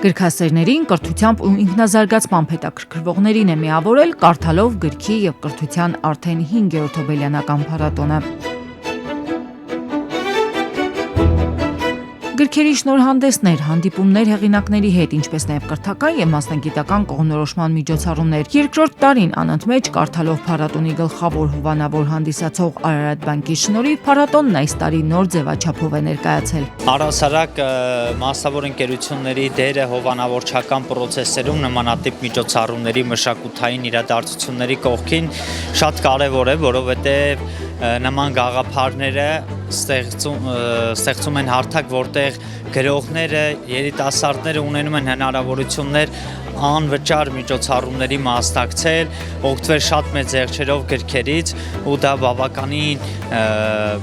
Գրքասերներին կրթությամբ ու ինքնազարգացմամբ հետաքրքրվողներին է միավորել կարդալով գրքի և կրթության արդեն 5-րդ հոբելյանական փառատոնը։ Գրքերի շնորհանդեսներ, հանդիպումներ հեղինակների հետ, ինչպես նաև կրթական և մասնագիտական կողմնորոշման միջոցառումներ։ Երկրորդ տարին անընդմեջ կարդալով փառատոնի գլխավոր հովանավոր հանդիսացող Արարատ բանկի շնորհիվ փառատոնն այս տարի նոր ձևաչափով է ներկայացել։ Առհասարակ մասնավոր ընկերությունների դերը հովանավորչական պրոցեսերում նմանատիպ միջոցառումների մշակութային իրադարձությունների կողքին շատ կարևոր է, որովհետև նման գաղափարները ստեղծում են հարթակ, որտեղ գրողները, երիտասարդները ունենում են հնարավորություններ անվճար միջոցառումների մասնակցել, օգտվել շատ մեծ եղջերով գրքերից ու դա բավականին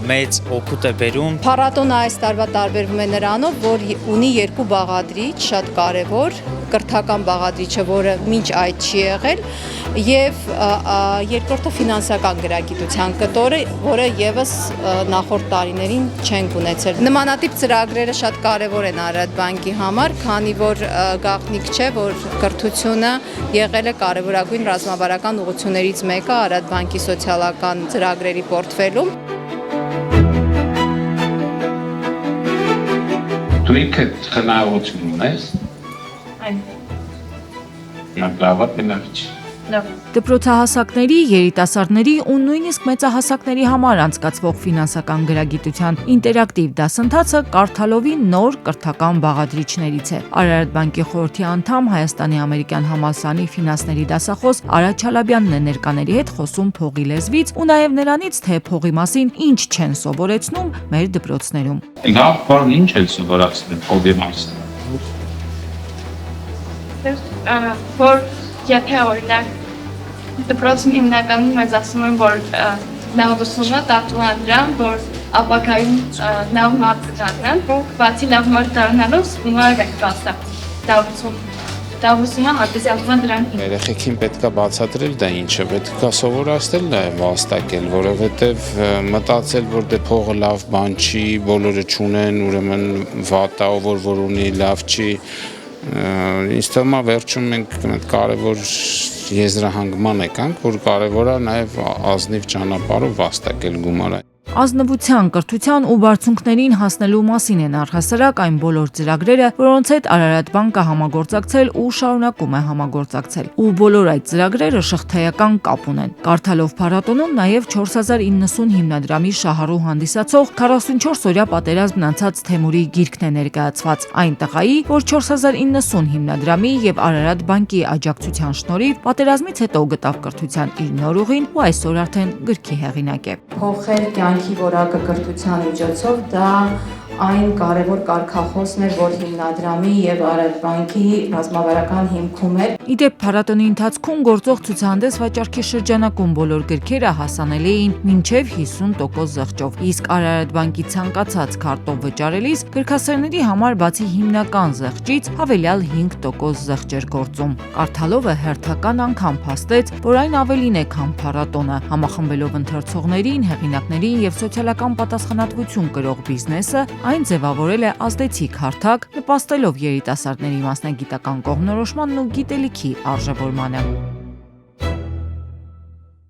մեծ օգուտ է բերում։ Փառատոնը այս տարվա տարբերվում է նրանով, որ ունի երկու բաղադրիչ, շատ կարևոր, կրթական բաղադրիչը, որը մինչ այդ չի եղել, եւ երկրորդը ֆինանսական գրագիտության կտորը, որը եւս նախորդ տարիներին չենք ունեցել։ Նմանատիպ ծրագրերը շատ կարևոր են Արարատ բանկի համար, քանի որ գաղտնիք չէ, որ կրթությունը եղել է կարևորագույն ռազմավարական ուղղություններից մեկը Արարատ բանկի սոցիալական ծրագրերի պորտֆելում։ Դու ինքդ խնայողություն ունես։ Այն։ Լավ, բնավ։ Դպրոցահասակների, երիտասարդների ու նույնիսկ մեծահասակների համար անցկացվող ֆինանսական գրագիտության ինտերակտիվ դասընթացը կարդալովի նոր կրթական բաղադրիչներից է։ Արարատ բանկի խորհրդի անդամ Հայաստանի ամերիկյան համալսարանի ֆինանսների դասախոս Արադ Չալաբյանն է ներկաների հետ խոսում փողի լեզվից ու նաև նրանից, թե փողի մասին ինչ չեն սովորեցնում մեր դպրոցներում։ Լավ, բան ինչ են սովորացնում փողի մասին։ Որ եթե օրինակ դպրոցում հիմնականում մեզ ասում են, որ նավուսումը տատում են դրան, որ ապակայում նավ մարդ դառնան, բացի նավ մարդ դառնալուց ուներ եք կաստա դավուսումը հատես ասում են դրան։ Երեխեքին պետք է բացատրել դա ինչը, պետք է սովորացնել նաև վաստակել, որովհետև մտածել, որ դե փողը լավ բան չի, բոլորը չունեն, ուրեմն վատ է, որ ունի լավ չի։ Ինձ թվում է վերջում մենք կարևոր եզրահանգման եկանք, որ կարևոր է նաև ազնիվ ճանապարհով վաստակել գումարը։ Ազնվության, կրթության ու բարձունքներին հասնելու մասին են առհասարակ այն բոլոր ծրագրերը, որոնց հետ Արարատ բանկը համագործակցել ու շարունակում է համագործակցել։ Ու բոլոր այդ ծրագրերը շղթայական կապ ունեն։ Կարդալով փառատոնում նաև 4090 հիմնադրամի շահառու հանդիսացող 44-օրյա պատերազմն անցած Թեմուրի գիրքն է ներկայացված։ Այն տղայի, որ 4090 հիմնադրամի եւ Արարատ բանկի աջակցության շնորհիվ պատերազմից հետո գտավ կրթության իր նոր ուղին ու այսօր արդեն գրքի հեղինակ է։ Փոխել կյանքի որակը կրթության միջոցով դա այն կարևոր կարգախոսն էր, որ հիմնադրամի եւ Արարատ բանկի ռազմավարական հիմքում էր։ Իդեպ փառատոնի ընթացքում գործող ցուցահանդես վաճառքի շրջանակում բոլոր գրքերը հասանելի էին մինչև 50% զեղչով, իսկ Արարատ բանկի ցանկացած քարտով վճարելիս գրքասերների համար բացի հիմնական զեղչից հավելյալ 5% զեղչ էր գործում։ Կարդալովը հերթական անգամ փաստեց, որ այն ավելին է, քան փառատոնը, համախմբելով ընթերցողներին, հեղինակներին եւ սոցիալական պատասխանատվություն կրող բիզնեսը, այն ձևավորել է ազդեցիկ հարթակ, նպաստելով երիտասարդների մասնագիտական կողմնորոշմանն ու գիտելիքի արժևորմանը։